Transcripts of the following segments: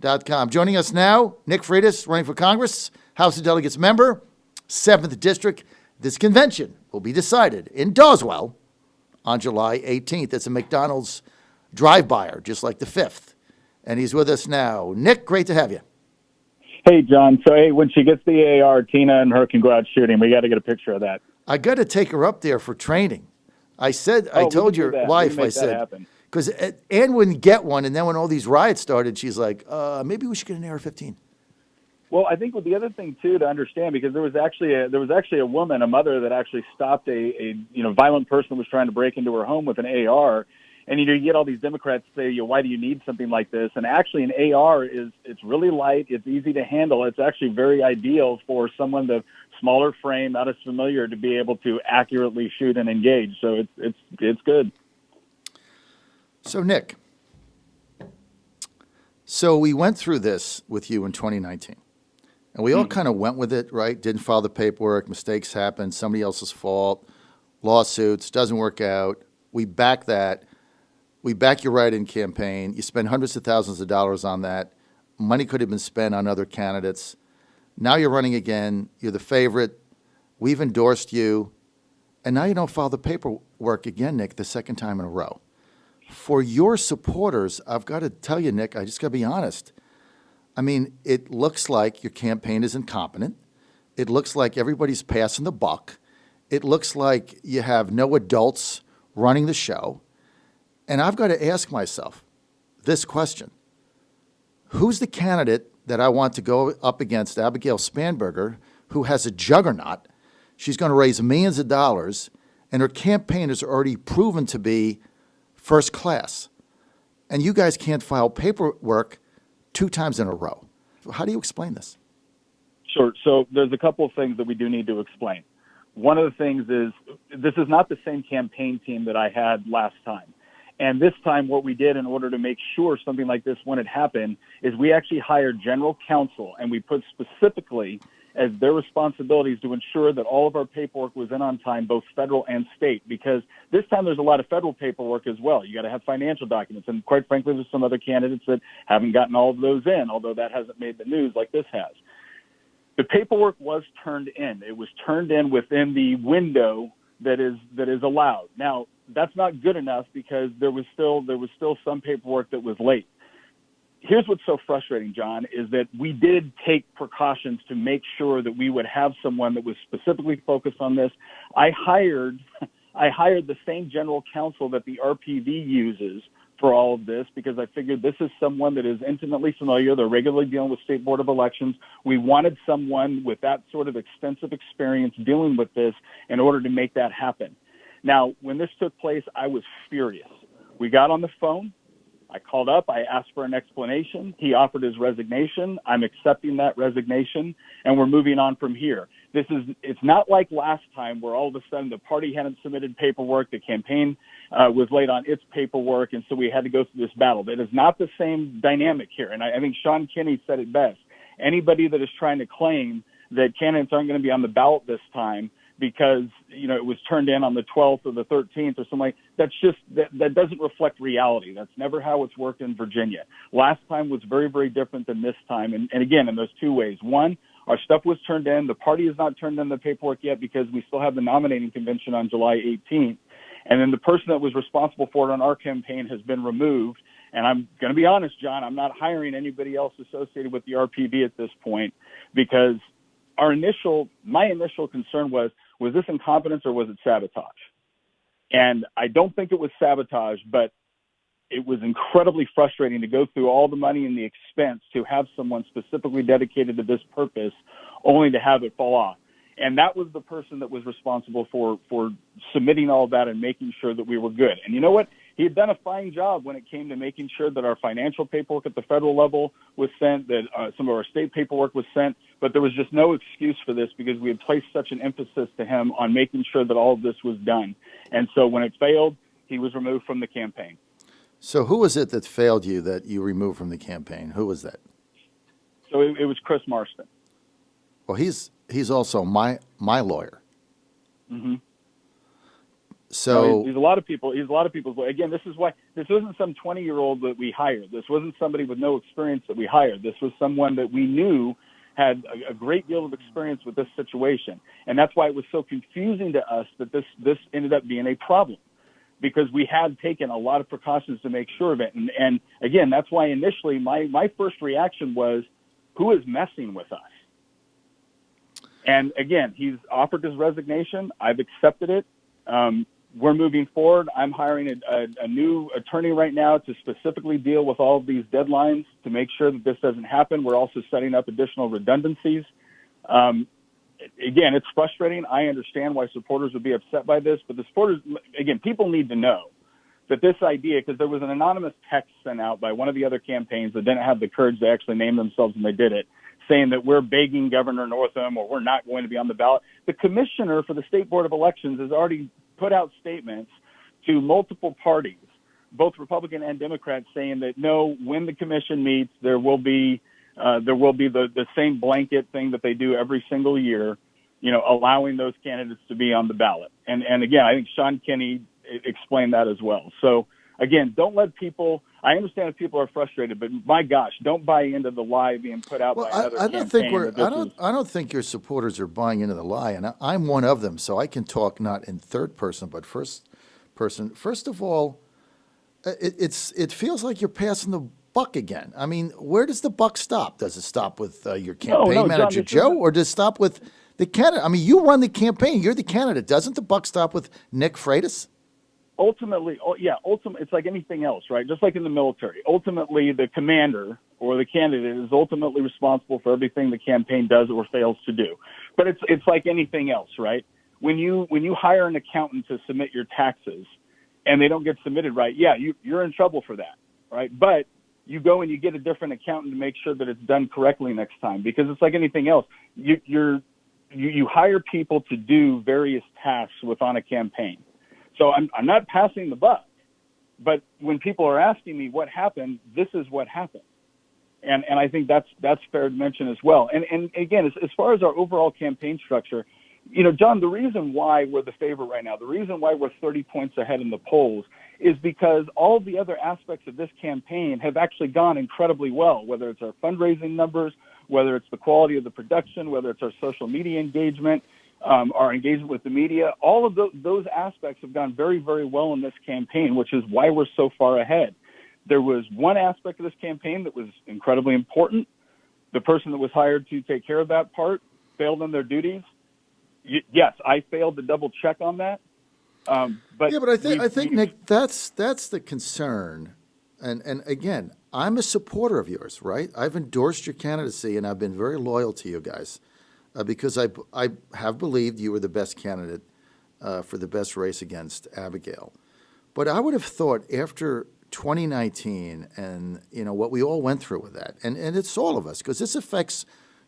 Paperowrk.com. Joining us now, Nick Freitas, running for Congress, House of Delegates member, 7th District. This convention will be decided in Doswell on July 18th. It's a McDonald's drive-byer, just like the 5th. And he's with us now. Nick, great to have you. Hey, John. So, hey, when she gets the AR, Tina and her can go out shooting. We got to get a picture of that. I got to take her up there for training. I told your wife, I said, because Ann wouldn't get one, and then when all these riots started, she's like, maybe we should get an AR-15. Well, I think the other thing too to understand, because there was actually a woman, a mother, that actually stopped a violent person who was trying to break into her home with an AR, and you get all these Democrats say, why do you need something like this? And actually, an AR it's really light, it's easy to handle, it's actually very ideal for someone the smaller frame, not as familiar, to be able to accurately shoot and engage. So it's good. So Nick, we went through this with you in 2019. And we all kind of went with it, right? Didn't file the paperwork, mistakes happen, somebody else's fault, lawsuits, doesn't work out. We back that. We back your write-in campaign. You spend hundreds of thousands of dollars on that. Money could have been spent on other candidates. Now you're running again. You're the favorite. We've endorsed you. And now you don't file the paperwork again, Nick, the second time in a row. For your supporters, I've got to tell you, Nick, I just got to be honest. I mean, it looks like your campaign is incompetent. It looks like everybody's passing the buck. It looks like you have no adults running the show. And I've got to ask myself this question. Who's the candidate that I want to go up against Abigail Spanberger, who has a juggernaut? She's going to raise millions of dollars, and her campaign is already proven to be first class. And you guys can't file paperwork 2 times in a row. How do you explain this? Sure. So there's a couple of things that we do need to explain. One of the things is this is not the same campaign team that I had last time. And this time what we did in order to make sure something like this wouldn't happen is we actually hired general counsel, and we put specifically as their responsibilities to ensure that all of our paperwork was in on time, both federal and state, because this time there's a lot of federal paperwork as well. You got to have financial documents. And quite frankly, there's some other candidates that haven't gotten all of those in, although that hasn't made the news like this has. The paperwork was turned in. It was turned in within the window that is allowed. Now, that's not good enough because there was still some paperwork that was late. Here's what's so frustrating, John, is that we did take precautions to make sure that we would have someone that was specifically focused on this. I hired the same general counsel that the RPV uses for all of this because I figured this is someone that is intimately familiar. They're regularly dealing with State Board of Elections. We wanted someone with that sort of extensive experience dealing with this in order to make that happen. Now, when this took place, I was furious. We got on the phone. I called up. I asked for an explanation. He offered his resignation. I'm accepting that resignation, and we're moving on from here. It's not like last time where all of a sudden the party hadn't submitted paperwork, the campaign was late on its paperwork, and so we had to go through this battle. That is not the same dynamic here, and I think Sean Kinney said it best. Anybody that is trying to claim that candidates aren't going to be on the ballot this time because, it was turned in on the 12th or the 13th or something like that doesn't reflect reality. That's never how it's worked in Virginia. Last time was very, very different than this time. And again, in those 2 ways. One, our stuff was turned in. The party has not turned in the paperwork yet because we still have the nominating convention on July 18th. And then the person that was responsible for it on our campaign has been removed. And I'm going to be honest, John, I'm not hiring anybody else associated with the RPV at this point because my initial concern was this incompetence or was it sabotage? And I don't think it was sabotage, but it was incredibly frustrating to go through all the money and the expense to have someone specifically dedicated to this purpose only to have it fall off. And that was the person that was responsible for submitting all of that and making sure that we were good. And you know what? He had done a fine job when it came to making sure that our financial paperwork at the federal level was sent, that some of our state paperwork was sent, but there was just no excuse for this because we had placed such an emphasis to him on making sure that all of this was done. And so when it failed, he was removed from the campaign. So who was it that failed you that you removed from the campaign? Who was that? So it was Chris Marston. Well, he's also my lawyer. Mm-hmm. So he's a lot of people. He's a lot of people's. Again, this is why this wasn't some 20-year-old that we hired. This wasn't somebody with no experience that we hired. This was someone that we knew had a great deal of experience with this situation, and that's why it was so confusing to us that this ended up being a problem, because we had taken a lot of precautions to make sure of it. And again, that's why initially my first reaction was, who is messing with us? And again, he's offered his resignation. I've accepted it. We're moving forward. I'm hiring a new attorney right now to specifically deal with all of these deadlines to make sure that this doesn't happen. We're also setting up additional redundancies. Again, it's frustrating. I understand why supporters would be upset by this, but the supporters, again, people need to know that this idea, because there was an anonymous text sent out by one of the other campaigns that didn't have the courage to actually name themselves when they did it, saying that we're begging Governor Northam or we're not going to be on the ballot. The commissioner for the State Board of Elections has already put out statements to multiple parties, both Republican and Democrat, saying that no, when the commission meets, there will be the same blanket thing that they do every single year, allowing those candidates to be on the ballot. And again, I think Sean Kinney explained that as well. So again, don't let people. I understand if people are frustrated, but my gosh, don't buy into the lie being put out by another campaign. I don't think your supporters are buying into the lie, and I'm one of them, so I can talk not in third person but first person. First of all, it feels like you're passing the buck again. I mean, where does the buck stop? Does it stop with your campaign manager, Joe, or does it stop with the candidate? I mean, you run the campaign. You're the candidate. Doesn't the buck stop with Nick Freitas? Ultimately, it's like anything else, right? Just like in the military. Ultimately, the commander or the candidate is ultimately responsible for everything the campaign does or fails to do. But it's like anything else, right? When you hire an accountant to submit your taxes and they don't get submitted right, you're in trouble for that, right? But you go and you get a different accountant to make sure that it's done correctly next time, because it's like anything else. You hire people to do various tasks within a campaign. So I'm not passing the buck, but when people are asking me what happened, this is what happened. And I think that's fair to mention as well. And again, as far as our overall campaign structure, John, the reason why we're the favorite right now, the reason why we're 30 points ahead in the polls is because all the other aspects of this campaign have actually gone incredibly well, whether it's our fundraising numbers, whether it's the quality of the production, whether it's our social media engagement, our engagement with the media. All of those aspects have gone very, very well in this campaign, which is why we're so far ahead. There was one aspect of this campaign that was incredibly important. The person that was hired to take care of that part failed in their duties. Yes, I failed to double check on that. But I think Nick, that's the concern. And again, I'm a supporter of yours, right? I've endorsed your candidacy, and I've been very loyal to you guys. Because I have believed you were the best candidate for the best race against Abigail. But I would have thought after 2019 and, what we all went through with that, and it's all of us, because this affects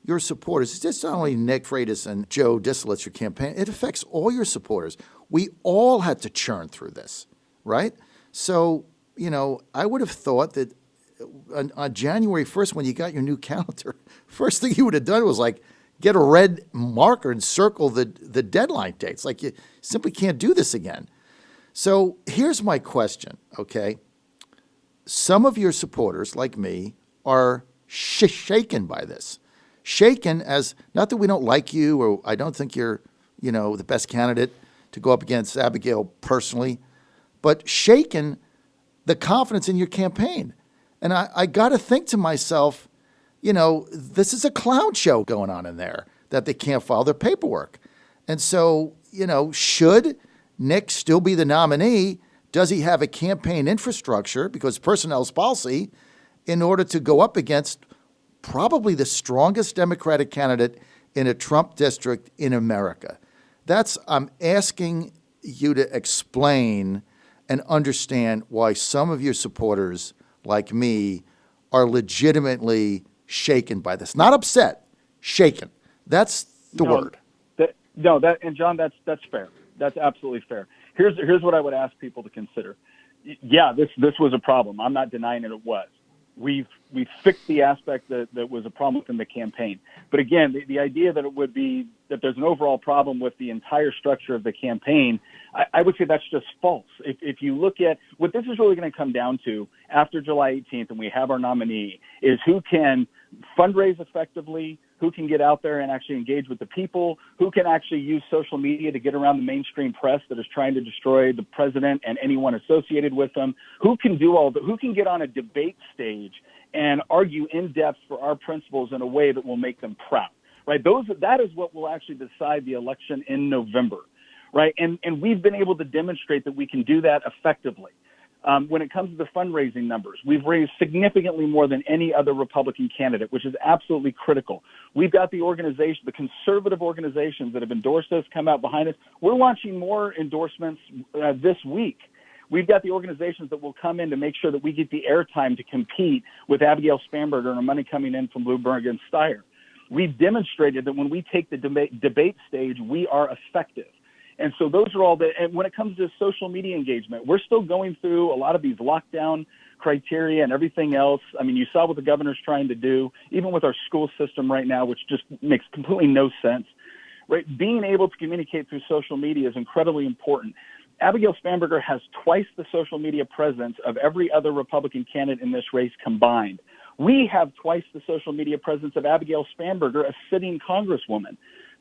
your supporters. It's just not only Nick Freitas and Joe Disselitz, your campaign. It affects all your supporters. We all had to churn through this, right? So, I would have thought that on January 1st, when you got your new calendar, first thing you would have done was get a red marker and circle the deadline dates. You simply can't do this again. So here's my question, okay? Some of your supporters, like me, are shaken by this. Shaken as, not that we don't like you or I don't think you're, the best candidate to go up against Abigail personally, but shaken the confidence in your campaign. And I got to think to myself, this is a clown show going on in there, that they can't file their paperwork. And so, should Nick still be the nominee? Does he have a campaign infrastructure, because personnel's policy, in order to go up against probably the strongest Democratic candidate in a Trump district in America? I'm asking you to explain and understand why some of your supporters, like me, are legitimately shaken by this. Not upset, shaken. That's the word. And John, that's fair. That's absolutely fair. Here's what I would ask people to consider. Yeah, this was a problem. I'm not denying it was. We've fixed the aspect that was a problem within the campaign. But again, the idea that it would be that there's an overall problem with the entire structure of the campaign, I would say that's just false. If you look at what this is really going to come down to after July 18th and we have our nominee is who can fundraise effectively, who can get out there and actually engage with the people, who can actually use social media to get around the mainstream press that is trying to destroy the president and anyone associated with them, who can do all that, who can get on a debate stage and argue in depth for our principles in a way that will make them proud, right? That is what will actually decide the election in November, right? And we've been able to demonstrate that we can do that effectively. When it comes to the fundraising numbers, we've raised significantly more than any other Republican candidate, which is absolutely critical. We've got the conservative organizations that have endorsed us, come out behind us. We're launching more endorsements this week. We've got the organizations that will come in to make sure that we get the airtime to compete with Abigail Spanberger and the money coming in from Bloomberg and Steyer. We've demonstrated that when we take the debate stage, we are effective. And so those are all and when it comes to social media engagement, we're still going through a lot of these lockdown criteria and everything else. I mean, you saw what the governor's trying to do, even with our school system right now, which just makes completely no sense, right? Being able to communicate through social media is incredibly important. Abigail Spanberger has twice the social media presence of every other Republican candidate in this race combined. We have twice the social media presence of Abigail Spanberger, a sitting congresswoman.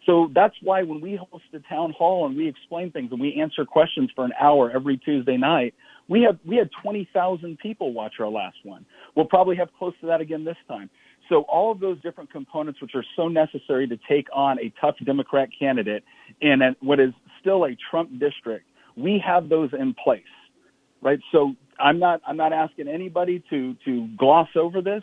So that's why when we host a town hall and we explain things and we answer questions for an hour every Tuesday night, we had 20,000 people watch our last one. We'll probably have close to that again this time. So all of those different components, which are so necessary to take on a tough Democrat candidate in what is still a Trump district, we have those in place, right? So I'm not asking anybody to gloss over this.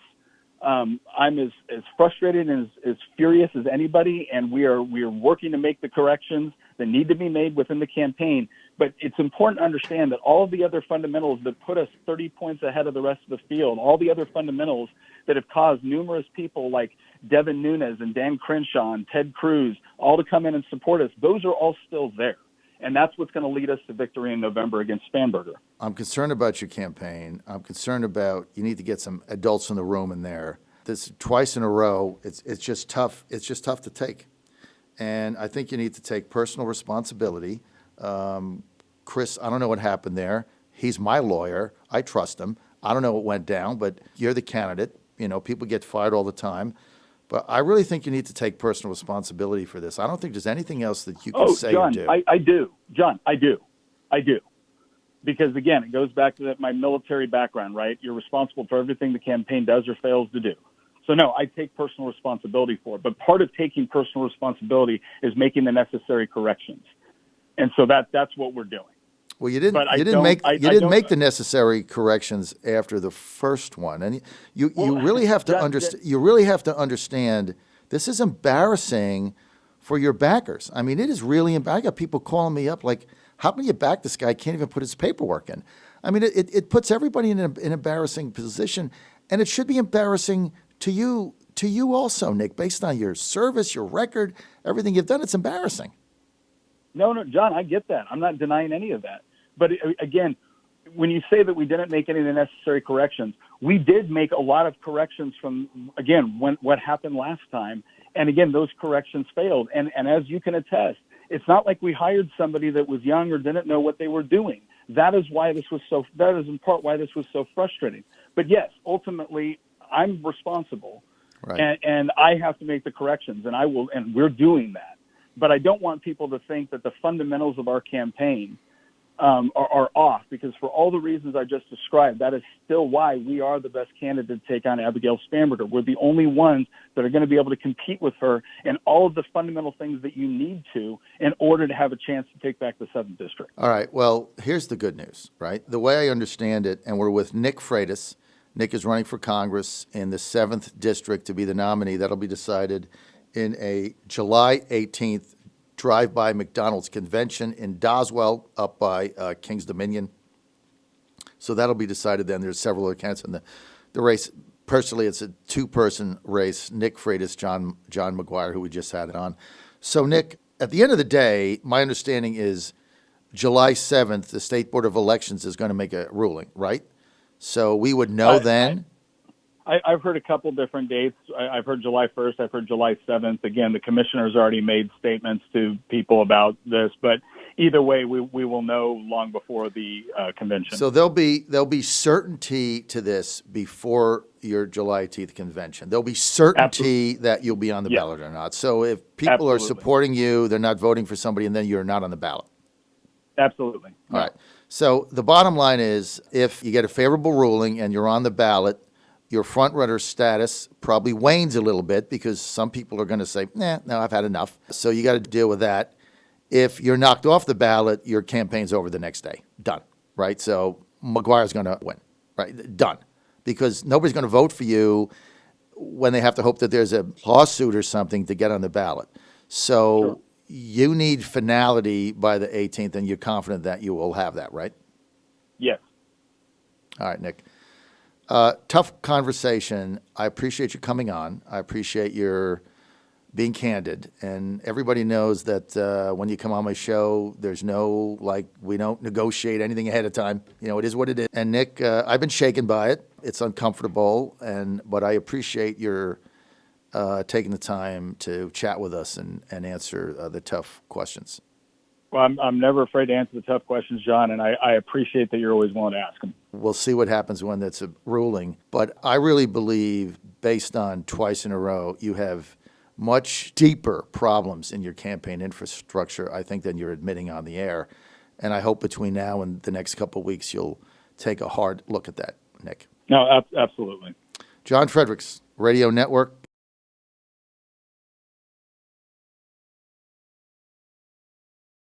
I'm as frustrated and as furious as anybody, and we are working to make the corrections that need to be made within the campaign. But it's important to understand that all of the other fundamentals that put us 30 points ahead of the rest of the field, all the other fundamentals that have caused numerous people like Devin Nunes and Dan Crenshaw and Ted Cruz all to come in and support us, those are all still there. And that's what's going to lead us to victory in November against Spanberger. I'm concerned about your campaign. I'm concerned about you need to get some adults in the room in there. This twice in a row, it's just tough. It's just tough to take. And I think you need to take personal responsibility. Chris, I don't know what happened there. He's my lawyer. I trust him. I don't know what went down, but you're the candidate. You know, people get fired all the time. But I really think you need to take personal responsibility for this. I don't think there's anything else that you can say John, or do. I do. John, I do. Because, again, it goes back to my military background, right? You're responsible for everything the campaign does or fails to do. So, no, I take personal responsibility for it. But part of taking personal responsibility is making the necessary corrections. And so that's what we're doing. Well, you didn't make the necessary corrections after the first one, and you really have to understand. You really have to understand this is embarrassing for your backers. I mean, it is really. I got people calling me up like, "How can you back this guy? Can't even put his paperwork in." I mean, it puts everybody in an embarrassing position, and it should be embarrassing to you also, Nick, based on your service, your record, everything you've done. It's embarrassing. No, John, I get that. I'm not denying any of that. But again, when you say that we didn't make any of the necessary corrections, we did make a lot of corrections from, again, what happened last time. And again, those corrections failed. And as you can attest, it's not like we hired somebody that was young or didn't know what they were doing. That is in part why this was so frustrating. But yes, ultimately, I'm responsible. Right. And I have to make the corrections, and we're doing that. But I don't want people to think that the fundamentals of our campaign are off, because for all the reasons I just described, that is still why we are the best candidate to take on Abigail Spanberger. We're the only ones that are going to be able to compete with her in all of the fundamental things that you need to in order to have a chance to take back the 7th District. All right. Well, here's the good news, right? The way I understand it, and we're with Nick Freitas. Nick is running for Congress in the 7th District to be the nominee. That'll be decided in a July 18th drive-by McDonald's convention in Doswell up by King's Dominion. So that'll be decided then. There's several other candidates in the race. Personally, it's a two-person race, Nick Freitas, John McGuire, who we just had it on. So, Nick, at the end of the day, my understanding is July 7th, the State Board of Elections is going to make a ruling, right? So we would know then. I've heard a couple different dates. I've heard July 1st. I've heard July 7th. Again, the commissioner's already made statements to people about this, but either way, we will know long before the convention. So there'll be certainty to this before your July 18th convention. There'll be certainty that you'll be on the ballot or not. So if people are supporting you, they're not voting for somebody, and then you're not on the ballot. Absolutely. All right. So the bottom line is, if you get a favorable ruling and you're on the ballot, your front runner status probably wanes a little bit because some people are going to say, no, I've had enough. So you got to deal with that. If you're knocked off the ballot, your campaign's over the next day. Done. Right? So McGuire's going to win. Right? Done. Because nobody's going to vote for you when they have to hope that there's a lawsuit or something to get on the ballot. So you need finality by the 18th, and you're confident that you will have that, right? Yes. All right, Nick. Tough conversation. I appreciate you coming on. I appreciate your being candid. And everybody knows that when you come on my show, there's no, we don't negotiate anything ahead of time. It is what it is. And Nick, I've been shaken by it. It's uncomfortable, but I appreciate your taking the time to chat with us and answer the tough questions. Well, I'm never afraid to answer the tough questions, John, and I appreciate that you're always willing to ask them. We'll see what happens when that's a ruling. But I really believe, based on twice in a row, you have much deeper problems in your campaign infrastructure, I think, than you're admitting on the air. And I hope between now and the next couple of weeks, you'll take a hard look at that, Nick. No, absolutely. John Fredericks Radio Network.